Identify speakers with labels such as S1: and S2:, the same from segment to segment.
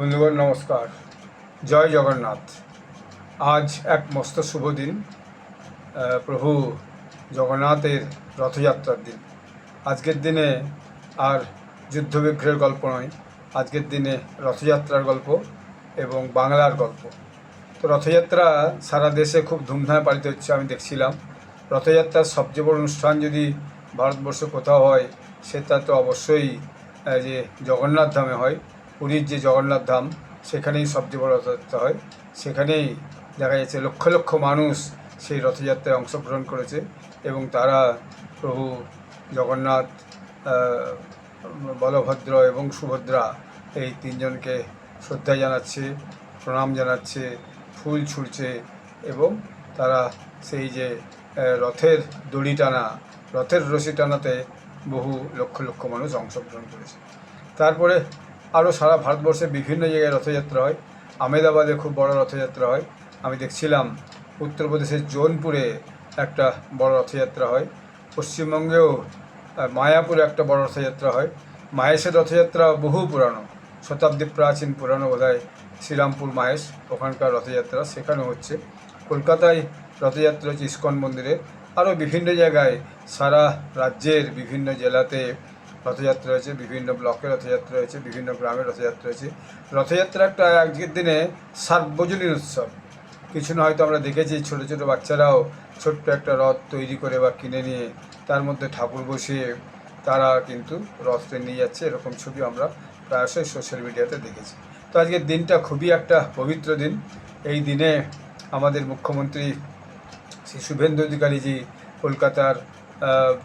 S1: বন্ধুগণ নমস্কার, জয় জগন্নাথ। আজ এক মস্ত শুভ দিন, প্রভু জগন্নাথের রথযাত্রার দিন। আজকের দিনে আর যুদ্ধবিগ্রহের গল্প নয়, আজকের দিনে রথযাত্রার গল্প এবং বাংলার গল্প। তো রথযাত্রা সারা দেশে খুব ধুমধামে পালিত হচ্ছে। আমি দেখছিলাম রথযাত্রার সবচেয়ে বড় অনুষ্ঠান যদি ভারতবর্ষে কোথাও হয়, সেটা তো অবশ্যই যে জগন্নাথ ধামে হয়। পুরীর যে জগন্নাথ ধাম, সেখানেই সবচেয়ে বড় রথযাত্রা হয়। সেখানেই দেখা যাচ্ছে লক্ষ লক্ষ মানুষ সেই রথযাত্রায় অংশগ্রহণ করেছে এবং তারা প্রভু জগন্নাথ, বলভদ্র এবং সুভদ্রা এই তিনজনকে শ্রদ্ধা জানাচ্ছে, প্রণাম জানাচ্ছে, ফুল ছুঁড়ছে এবং তারা সেই যে রথের দড়ি টানা, রথের রশি টানাতে বহু লক্ষ লক্ষ মানুষ অংশগ্রহণ করেছে। তারপরে আরও সারা ভারতবর্ষে বিভিন্ন জায়গায় রথযাত্রা হয়। আমেদাবাদে খুব বড় রথযাত্রা হয়। আমি দেখছিলাম উত্তরপ্রদেশের জৌনপুরে একটা বড় রথযাত্রা হয়। পশ্চিমবঙ্গেও মায়াপুরে একটা বড় রথযাত্রা হয়। মাহেশের রথযাত্রা বহু পুরানো, শতাব্দী প্রাচীন পুরানো, বোধহয় শ্রীরামপুর মাহেশ, ওখানকার রথযাত্রা সেখানে হচ্ছে। কলকাতায় রথযাত্রা হচ্ছে ইস্কন মন্দিরে। আরও বিভিন্ন জায়গায় সারা রাজ্যের বিভিন্ন জেলাতে রথযাত্রা হয়েছে, বিভিন্ন ব্লকে রথযাত্রা হয়েছে, বিভিন্ন গ্রামে রথযাত্রা হয়েছে। রথযাত্রা একটা আজকের দিনে সার্বজনীন উৎসব। কিছু না হয়তো আমরা দেখেছি ছোটো ছোটো বাচ্চারাও ছোট্ট একটা রথ তৈরি করে বা কিনে নিয়ে তার মধ্যে ঠাকুর বসিয়ে তারা কিন্তু রথটা নিয়ে যাচ্ছে, এরকম ছবি আমরা প্রায়শই সোশ্যাল মিডিয়াতে দেখেছি। তো আজকের দিনটা খুবই একটা পবিত্র দিন। এই দিনে আমাদের মুখ্যমন্ত্রী শ্রী শুভেন্দু অধিকারীজি কলকাতার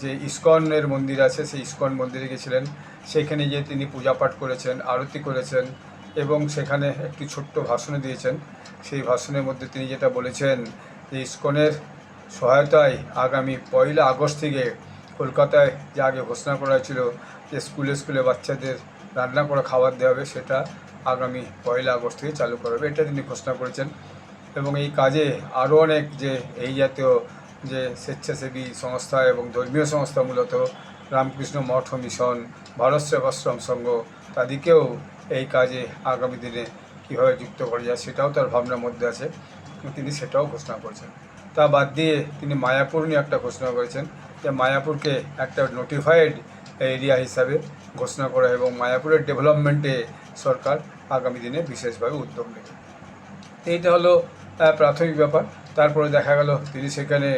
S1: যে ইস্কনের মন্দির আছে, সেই ইস্কন মন্দিরে গেছিলেন। সেখানে গিয়ে তিনি পূজা পাঠ করেছেন, আরতি করেছেন এবং সেখানে একটি ছোট্ট ভাষণ দিয়েছেন। সেই ভাষণের মধ্যে তিনি যেটা বলেছেন যে ইস্কনের সহায়তায় আগামী 1 আগস্ট থেকে কলকাতায় যে আগে ঘোষণা করা হয়েছিল যে স্কুলে স্কুলে বাচ্চাদের রান্না করে খাবার দেওয়া হবে, সেটা আগামী 1 আগস্ট থেকে চালু করা হবে, এটা তিনি ঘোষণা করেছেন। এবং এই কাজে আরও অনেক যে এই জাতীয় যে স্বেচ্ছাসেবী সংস্থা এবং ধর্মীয় সংস্থা, মূলত রামকৃষ্ণ মঠ মিশন, ভারত সেবাশ্রম সংঘ, তাদেরকেও এই কাজে আগামী দিনে কীভাবে যুক্ত করা যায় সেটাও তার ভাবনার মধ্যে আছে, তিনি সেটাও ঘোষণা করেছেন। তা বাদ দিয়ে তিনি মায়াপুর নিয়ে একটা ঘোষণা করেছেন যে মায়াপুরকে একটা নোটিফাইড এরিয়া হিসাবে ঘোষণা করা এবং মায়াপুরের ডেভেলপমেন্টে সরকার আগামী দিনে বিশেষভাবে উদ্যোগ নেবে। এইটা হলো প্রাথমিক ব্যাপার। তারপরে দেখা গেল তিনি সেখানে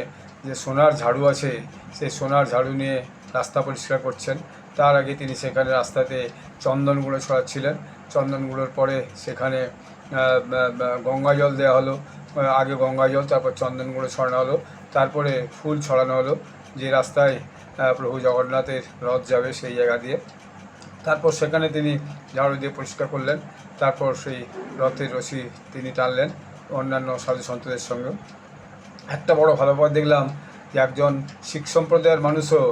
S1: যে সোনার ঝাড়ু আছে, সেই সোনার ঝাড়ু নিয়ে রাস্তা পরিষ্কার করছেন। তার আগে তিনি সেখানে রাস্তাতে চন্দন গুঁড়ো ছড়াচ্ছিলেন। চন্দন গুঁড়োর পরে সেখানে গঙ্গা জল দেওয়া হলো, আগে গঙ্গা জল, তারপর চন্দন গুঁড়ো ছড়ানো হলো, তারপরে ফুল ছড়ানো হলো যে রাস্তায় প্রভু জগন্নাথের রথ যাবে সেই জায়গা দিয়ে। তারপর সেখানে তিনি ঝাড়ু দিয়ে পরিষ্কার করলেন। তারপর সেই রথের রশি তিনি টানলেন অন্যান্য সাধু সন্তদের সঙ্গে। একটা বড় ভালো ব্যাপার দেখলাম যে একজন শিখ সম্প্রদায়ের মানুষও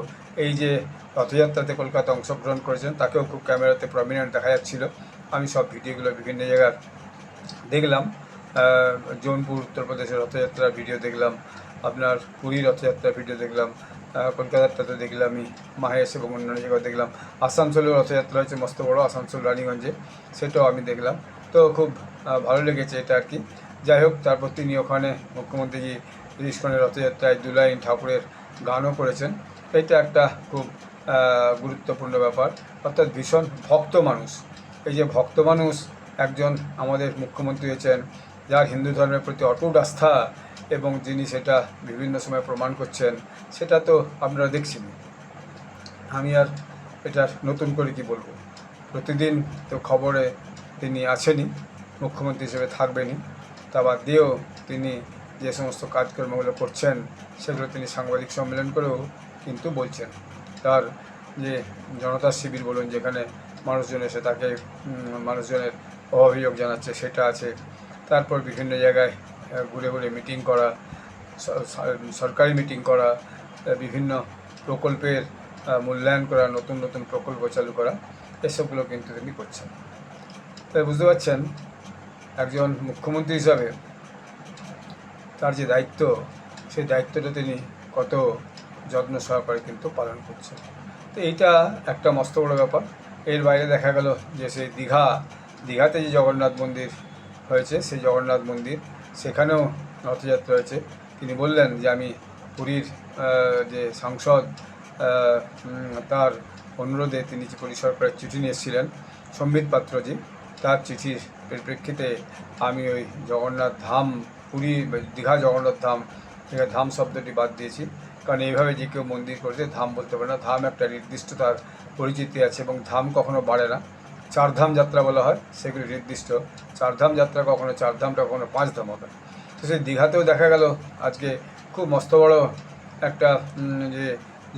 S1: এই যে রথযাত্রাতে কলকাতা অংশগ্রহণ করেছেন, তাকেও খুব ক্যামেরাতে প্রমিনেন্ট দেখা যাচ্ছিল। আমি সব ভিডিওগুলো বিভিন্ন জায়গার দেখলাম। জৌনপুর উত্তরপ্রদেশের রথযাত্রার ভিডিও দেখলাম, আপনার পুরী রথযাত্রার ভিডিও দেখলাম, কলকাতাটাতে দেখলামই, মাহেশ এবং অন্যান্য জায়গায় দেখলাম। আসানসোলেও রথযাত্রা হয়েছে মস্ত বড়ো, আসানসোল রানীগঞ্জে, সেটাও আমি দেখলাম। তো খুব ভালো লেগেছে এটা আর কি। যাই হোক, তারপর তিনি ওখানে মুখ্যমন্ত্রীজি ইস্কনের রথযাত্রায় 2 লাইন ঠাকুরের গানও করেছেন। এটা একটা খুব গুরুত্বপূর্ণ ব্যাপার, অর্থাৎ ভীষণ ভক্ত মানুষ। এই যে ভক্ত মানুষ একজন আমাদের মুখ্যমন্ত্রী হয়েছেন, যার হিন্দু ধর্মের প্রতি অটুট আস্থা এবং যিনি সেটা বিভিন্ন সময় প্রমাণ করছেন, সেটা তো আপনারা দেখছেন। আমি আর এটার নতুন করে কি বলবো। প্রতিদিন তো খবরে তিনি আছেনই, মুখ্যমন্ত্রী হিসেবে থাকবেনই। তা বাদ দিয়েও তিনি যে সমস্ত কাজকর্মগুলো করছেন সেগুলো তিনি সাংবাদিক সম্মেলন করেও কিন্তু বলছেন। তার যে জনতা শিবির বলুন, যেখানে মানুষজন এসে তাকে মানুষজনের অভিযোগ জানাচ্ছে, সেটা আছে। তারপর বিভিন্ন জায়গায় ঘুরে ঘুরে মিটিং করা, সরকারি মিটিং করা, বিভিন্ন প্রকল্পের মূল্যায়ন করা, নতুন নতুন প্রকল্প চালু করা, এসবগুলো কিন্তু তিনি করছেন। তাই বুঝতে পারছেন একজন মুখ্যমন্ত্রী হিসাবে তার যে দায়িত্ব, সেই দায়িত্বটা তিনি কত যত্ন সহকারে কিন্তু পালন করছেন। তো এইটা একটা মস্ত বড়ো ব্যাপার। এর বাইরে দেখা গেল যে সেই দীঘা দীঘাতে যে জগন্নাথ মন্দির হয়েছে সেই জগন্নাথ মন্দির সেখানেও রথযাত্রা হয়েছে। তিনি বললেন যে আমি পুরীর যে সাংসদ তার অনুরোধে তিনি যে পুরী সরকারের চিঠি নিয়ে এসেছিলেন সম্বিত পাত্রজি, তার চিঠির পরিপ্রেক্ষিতে আমি ওই জগন্নাথ ধাম পুরী দীঘা জগন্নাথ ধাম থেকে ধাম শব্দটি বাদ দিয়েছি, কারণ এইভাবে যে কেউ মন্দির করতে ধাম বলতে পারে না। ধাম একটা নির্দিষ্ট তার পরিচিতি আছে এবং ধাম কখনো বাড়ে না। চারধাম যাত্রা বলা হয়, সেগুলি নির্দিষ্ট। চারধাম যাত্রা কখনো চারধামটা কখনো পাঁচ ধাম হবে। তো সেই দীঘাতেও দেখা গেল আজকে খুব মস্ত বড় একটা যে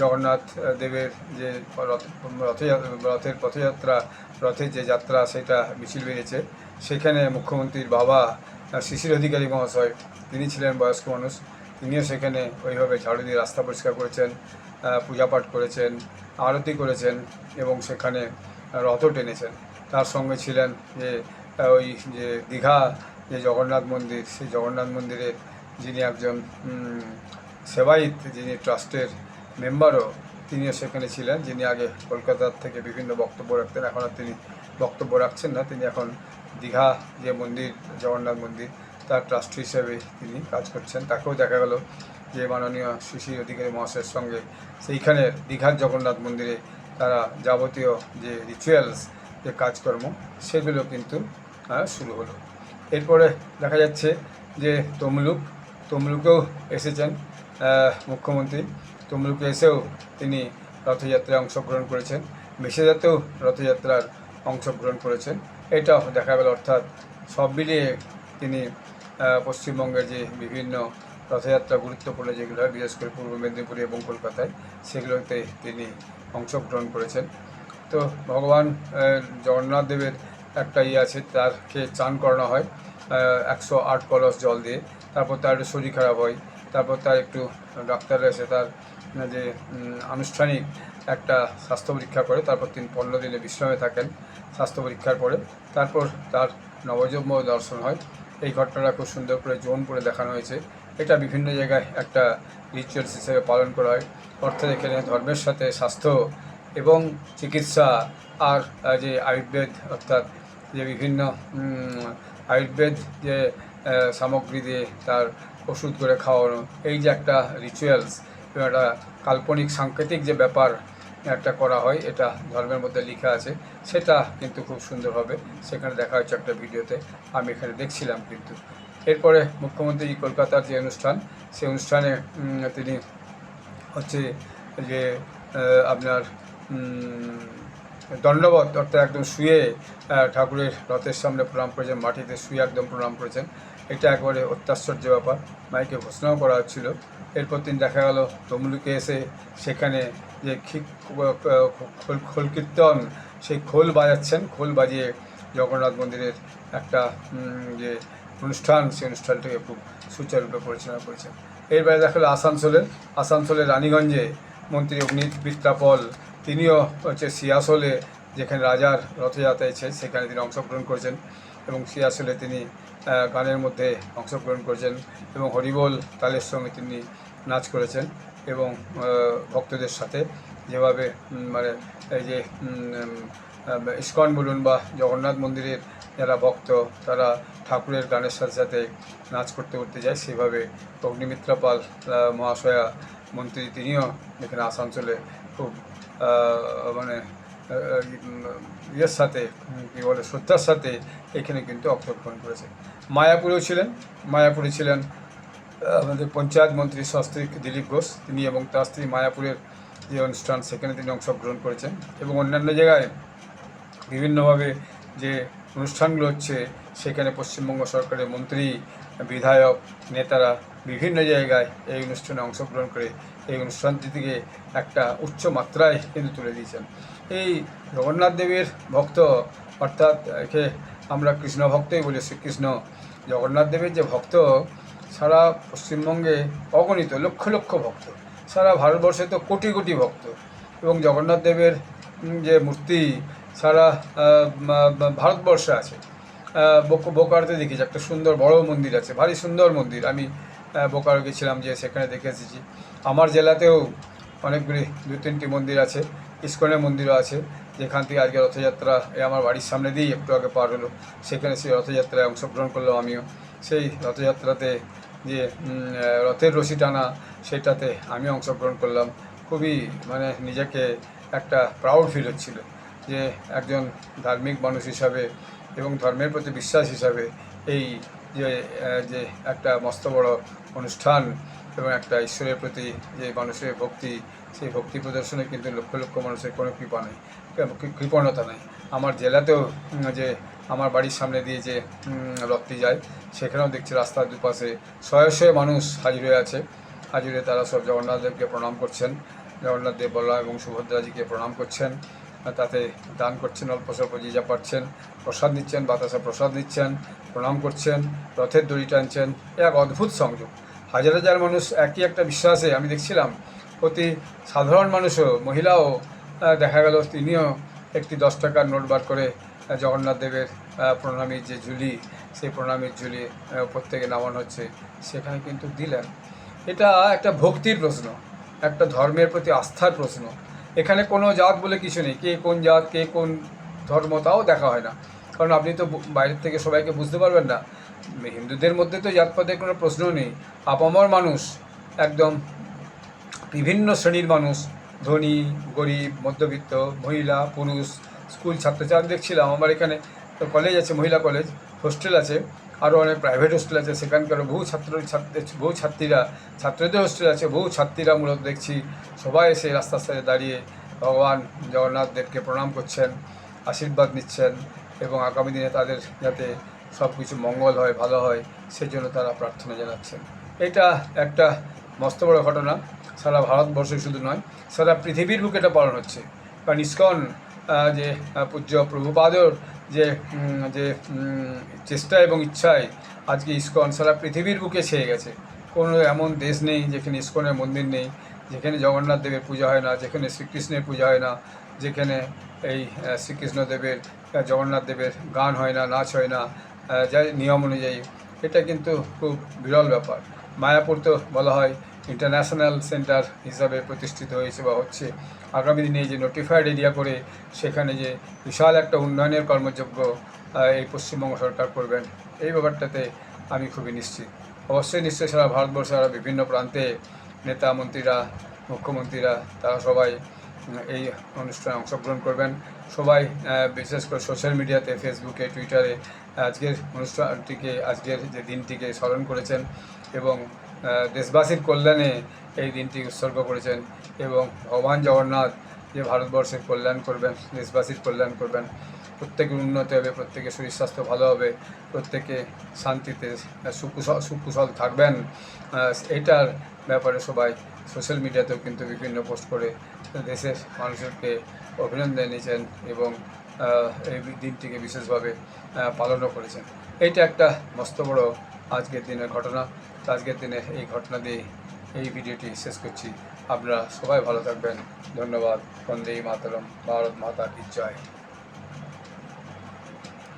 S1: জগন্নাথ দেবের যে রথের পথযাত্রা, রথের যে যাত্রা সেটা মিছিল বেরিয়েছে। সেখানে মুখ্যমন্ত্রীর বাবা শিশির অধিকারী মহাশয়, তিনি ছিলেন বয়স্ক মানুষ, তিনিও সেখানে ওইভাবে ঝাড়ু দিয়ে রাস্তা পরিষ্কার করেছেন, পূজাপাঠ করেছেন, আরতি করেছেন এবং সেখানে রথও টেনেছেন। তার সঙ্গে ছিলেন যে ওই যে দীঘা যে জগন্নাথ মন্দির, সেই জগন্নাথ মন্দিরের যিনি একজন সেবায়িত, যিনি ট্রাস্টের মেম্বারও, তিনিও সেখানে ছিলেন, যিনি আগে কলকাতার থেকে বিভিন্ন বক্তব্য রাখতেন। এখন আর তিনি বক্তব্য রাখছেন না, তিনি এখন দীঘা যে মন্দির জগন্নাথ মন্দির তার ট্রাস্টি হিসেবে তিনি কাজ করছেন। তাকেও দেখা গেল যে মাননীয় শিশির অধিকারী মহাশয়ের সঙ্গে সেইখানের দীঘার জগন্নাথ মন্দিরে তারা যাবতীয় যে রিচুয়ালস, যে কাজকর্ম, সেগুলো কিন্তু শুরু হলো। এরপরে দেখা যাচ্ছে যে তমলুকেও এসেছেন মুখ্যমন্ত্রী। তমলুকে এসেও তিনি রথযাত্রায় অংশগ্রহণ করেছেন, মেছেদাতেও রথযাত্রার অংশগ্রহণ করেছেন। এটাও দেখা গেল, অর্থাৎ সব মিলিয়ে তিনি পশ্চিমবঙ্গের যে বিভিন্ন রথযাত্রা গুরুত্বপূর্ণ যেগুলো হয়, বিশেষ করে পূর্ব মেদিনীপুর এবং কলকাতায়, সেগুলোতে তিনি অংশগ্রহণ করেছেন। তো ভগবান জগন্নাথ দেবের একটা আছে, তারকে চান করানো হয় 108 কলস জল দিয়ে, তারপর তার একটু শরীর খারাপ হয়, তারপর তার একটু ডাক্তাররা এসে তার যে আনুষ্ঠানিক একটা স্বাস্থ্য পরীক্ষা করে, তারপর তিনি 15 দিনে বিশ্রামে থাকেন স্বাস্থ্য পরীক্ষার পরে, তারপর তার নবযৌব দর্শন হয়। এই ঘটনাটা খুব সুন্দর করে জোন করে দেখানো হয়েছে। এটা বিভিন্ন জায়গায় একটা রিচুয়ালস হিসেবে পালন করা হয়, অর্থাৎ এখানে ধর্মের সাথে স্বাস্থ্য এবং চিকিৎসা আর যে আয়ুর্বেদ, অর্থাৎ যে বিভিন্ন আয়ুর্বেদ যে সামগ্রী দিয়ে তার ওষুধ করে খাওয়ানো, এই যে একটা রিচুয়ালস, একটা কাল্পনিক সাংকেতিক যে ব্যাপার একটা করা হয়, এটা ধর্মের মধ্যে লেখা আছে। সেটা কিন্তু খুব সুন্দরভাবে সেখানে দেখা হচ্ছে একটা ভিডিওতে, আমি এখানে দেখছিলাম। কিন্তু এরপরে মুখ্যমন্ত্রী কলকাতার যে অনুষ্ঠান, সেই অনুষ্ঠানে তিনি হচ্ছে যে আপনার দণ্ডবত, অর্থাৎ একদম শুয়ে ঠাকুরের রথের সামনে প্রণাম করেছেন, মাটিতে শুয়ে একদম প্রণাম করেছেন। এটা একবারে অত্যাশ্চর্য ব্যাপার, মাইকে ঘোষণাও করা হচ্ছিল। এরপর তিনি দেখা গেল তমলুকে এসে সেখানে যে খোল কীর্তন, সেই খোল বাজাচ্ছেন, খোল বাজিয়ে জগন্নাথ মন্দিরের একটা যে অনুষ্ঠান, সেই অনুষ্ঠানটাকে খুব সুচারুরূপে পরিচালনা করেছেন। এরপরে দেখা গেল আসানসোলের রানীগঞ্জে মন্ত্রী অগ্নিত মিত্রা পল, তিনিও হচ্ছে সিয়াসলে, যেখানে রাজার রথযাত্রা আছে সেখানে তিনি অংশগ্রহণ করেছেন এবং সিয়াসলে তিনি গানের মধ্যে অংশগ্রহণ করেছেন এবং হরিবোল তালের সঙ্গে তিনি নাচ করেছেন এবং ভক্তদের সাথে যেভাবে মানে এই যে ইস্কন বলুন বা জগন্নাথ মন্দিরের যারা ভক্ত, তারা ঠাকুরের গানের সাথে সাথে নাচ করতে করতে যায়, সেভাবে অগ্নিমিত্রা পাল মহাশয়া মন্ত্রী, তিনিও এখানে আসানসোলে খুব মানে ইয়ের সাথে কী বলে শ্রদ্ধার সাথে এখানে কিন্তু অংশগ্রহণ করেছে। মায়াপুরে ছিলেন আমাদের পঞ্চায়েত মন্ত্রী সস্ত্রীক দিলীপ ঘোষ, তিনি এবং তার স্ত্রী মায়াপুরের যে অনুষ্ঠান সেখানে তিনি অংশগ্রহণ করেছেন এবং অন্যান্য জায়গায় বিভিন্নভাবে যে অনুষ্ঠানগুলো হচ্ছে সেখানে পশ্চিমবঙ্গ সরকারের মন্ত্রী, বিধায়ক, নেতারা বিভিন্ন জায়গায় এই অনুষ্ঠানে অংশগ্রহণ করে এই অনুষ্ঠানটিকে একটা উচ্চ মাত্রায় কিন্তু তুলে দিয়েছেন। এই জগন্নাথ দেবের ভক্ত, অর্থাৎ একে আমরা কৃষ্ণ ভক্তই বলি, শ্রীকৃষ্ণ জগন্নাথ দেবের যে ভক্ত সারা পশ্চিমবঙ্গে অগণিত লক্ষ লক্ষ ভক্ত, সারা ভারতবর্ষে তো কোটি কোটি ভক্ত, এবং জগন্নাথ দেবের যে মূর্তি সারা ভারতবর্ষে আছে। বোকারোতে দেখেছি একটা সুন্দর বড় মন্দির আছে, ভারী সুন্দর মন্দির, আমি বোকারো গেছিলাম, যে সেখানে দেখে এসেছি। আমার জেলাতেও অনেকগুলি 2-3টি মন্দির আছে, ইস্কনের মন্দিরও আছে, যেখান থেকে আজকে রথযাত্রা আমার বাড়ির সামনে দিয়েই একটু আগে পার হলো, সেখানে সেই রথযাত্রায় অংশগ্রহণ করলাম আমিও। সেই রথযাত্রাতে যে রথের রশি টানা, সেটাতে আমি অংশগ্রহণ করলাম। খুবই মানে নিজেকে একটা প্রাউড ফিল হচ্ছিল যে একজন ধার্মিক মানুষ হিসাবে এবং ধর্মের প্রতি বিশ্বাস হিসাবে এই যে যে একটা মস্ত বড় অনুষ্ঠান এবং একটা ঈশ্বরের প্রতি যে মানুষের ভক্তি, সেই ভক্তি প্রদর্শনে কিন্তু লক্ষ লক্ষ মানুষের কোনো কৃপণতা নেই। আমার জেলাতেও যে আমার বাড়ির সামনে দিয়ে যে রথটি যায়, সেখানেও দেখছি রাস্তার দুপাশে শয়ে শয়ে মানুষ হাজির হয়ে আছে। হাজির হয়ে তারা সব জগন্নাথ দেবকে প্রণাম করছেন, জগন্নাথ দেব, বলরাম এবং সুভদ্রাজিকে প্রণাম করছেন, তাতে দান করছেন, অল্প স্বল্প যে যা পাচ্ছেন, প্রসাদ নিচ্ছেন, বাতাসা প্রসাদ নিচ্ছেন, প্রণাম করছেন, রথের দড়ি টানছেন। এক অদ্ভুত সংযোগ। হাজার হাজার মানুষ একই একটা বিশ্বাসে, আমি দেখছিলাম অতি সাধারণ মানুষও, মহিলাও দেখা গেল তিনিও একটি 10 টাকার নোট বার করে জগন্নাথ দেবের প্রণামীর যে ঝুলি, সেই প্রণামীর ঝুলি উপর থেকে নামানো হচ্ছে, সেখানে কিন্তু দিলেন। এটা একটা ভক্তির প্রশ্ন, একটা ধর্মের প্রতি আস্থার প্রশ্ন। এখানে কোনো জাত বলে কিছু নেই, কে কোন জাত, কে কোন ধর্ম, তাও দেখা হয় না। কারণ আপনি তো বাইরের থেকে সবাইকে বুঝতে পারবেন না। হিন্দুদের মধ্যে তো জাতপাতের কোনো প্রশ্ন নেই। আপামর মানুষ, একদম বিভিন্ন শ্রেণীর মানুষ, ধনী, গরিব, মধ্যবিত্ত, মহিলা, পুরুষ, স্কুল ছাত্রছাত্রী দেখছিলাম। আমার এখানে কলেজ আছে, মহিলা কলেজ, হোস্টেল আছে, আরও অনেক প্রাইভেট হোস্টেল আছে, সেখানকারও বহু বহু ছাত্রীরা, ছাত্রদের হোস্টেল আছে, বহু ছাত্রীরা মূলত দেখছি সবাই এসে রাস্তার সাথে দাঁড়িয়ে ভগবান জগন্নাথ দেবকে প্রণাম করছেন, আশীর্বাদ নিচ্ছেন এবং আগামী দিনে তাদের যাতে সব কিছু মঙ্গল হয়, ভালো হয়, সেজন্য তারা প্রার্থনা জানাচ্ছেন। এটা একটা মস্ত বড় ঘটনা। সারা ভারতবর্ষে শুধু নয়, সারা পৃথিবীর বুকে এটা পালন হচ্ছে। কারণ ইসকন যে পূজ্য প্রভুপাদর যে যে চেষ্টা এবং ইচ্ছায় আজকে ইসকন সারা পৃথিবীর বুকে ছেয়ে গেছে। কোনো এমন দেশ নেই যেখানে ইসকনের মন্দির নেই, যেখানে জগন্নাথ দেবের পূজা হয় না, যেখানে শ্রীকৃষ্ণের পূজা হয় না, যেখানে এই শ্রীকৃষ্ণ দেবের, জগন্নাথ দেবের গান হয় না, নাচ হয় না, যা নিয়ম অনুযায়ী। এটা কিন্তু খুব বিরল ব্যাপার। মায়াপুর তো বলা হয় ইন্টারন্যাশনাল সেন্টার হিসাবে প্রতিষ্ঠিত হয়েছে বা হচ্ছে। আগামী দিনে যে নোটিফাইড এরিয়া করে সেখানে যে বিশাল একটা উন্নয়নের কর্মযজ্ঞ এই পশ্চিমবঙ্গ সরকার করবেন, এই ব্যাপারটাতে আমি খুবই নিশ্চিত। অবশ্যই নিশ্চয়ই সারা ভারতবর্ষের আরও বিভিন্ন প্রান্তে নেতা, মন্ত্রীরা, মুখ্যমন্ত্রীরা, তারা সবাই এই অনুষ্ঠানে অংশগ্রহণ করবেন। সবাই বিশেষ করে সোশ্যাল মিডিয়াতে, ফেসবুকে, টুইটারে আজকের অনুষ্ঠানটিকে, আজকের যে দিনটিকে স্মরণ করেছেন এবং দেশবাসীর কল্যাণে এই দিনটি উৎসর্গ করেছেন। এবং ভগবান জগন্নাথ যে ভারতবর্ষের কল্যাণ করবেন, দেশবাসীর কল্যাণ করবেন, প্রত্যেকের উন্নতি হবে, প্রত্যেকের শরীর স্বাস্থ্য ভালো হবে, প্রত্যেকে শান্তিতে সুকুশল থাকবেন, এইটার ব্যাপারে সবাই সোশ্যাল মিডিয়াতেও কিন্তু বিভিন্ন পোস্ট করে দেশের মানুষকে অভিনন্দন জানিয়েছেন এবং এই দিনটিকে বিশেষভাবে পালনও করেছেন। এইটা একটা মস্ত বড় আজকের দিনের ঘটনা। আজকের দিনে এই ঘটনা দিয়ে এই ভিডিওটি শেষ করছি। আপনারা সবাই ভালো থাকবেন। ধন্যবাদ। বন্দে মাতরম। ভারত মাতা কি জয়।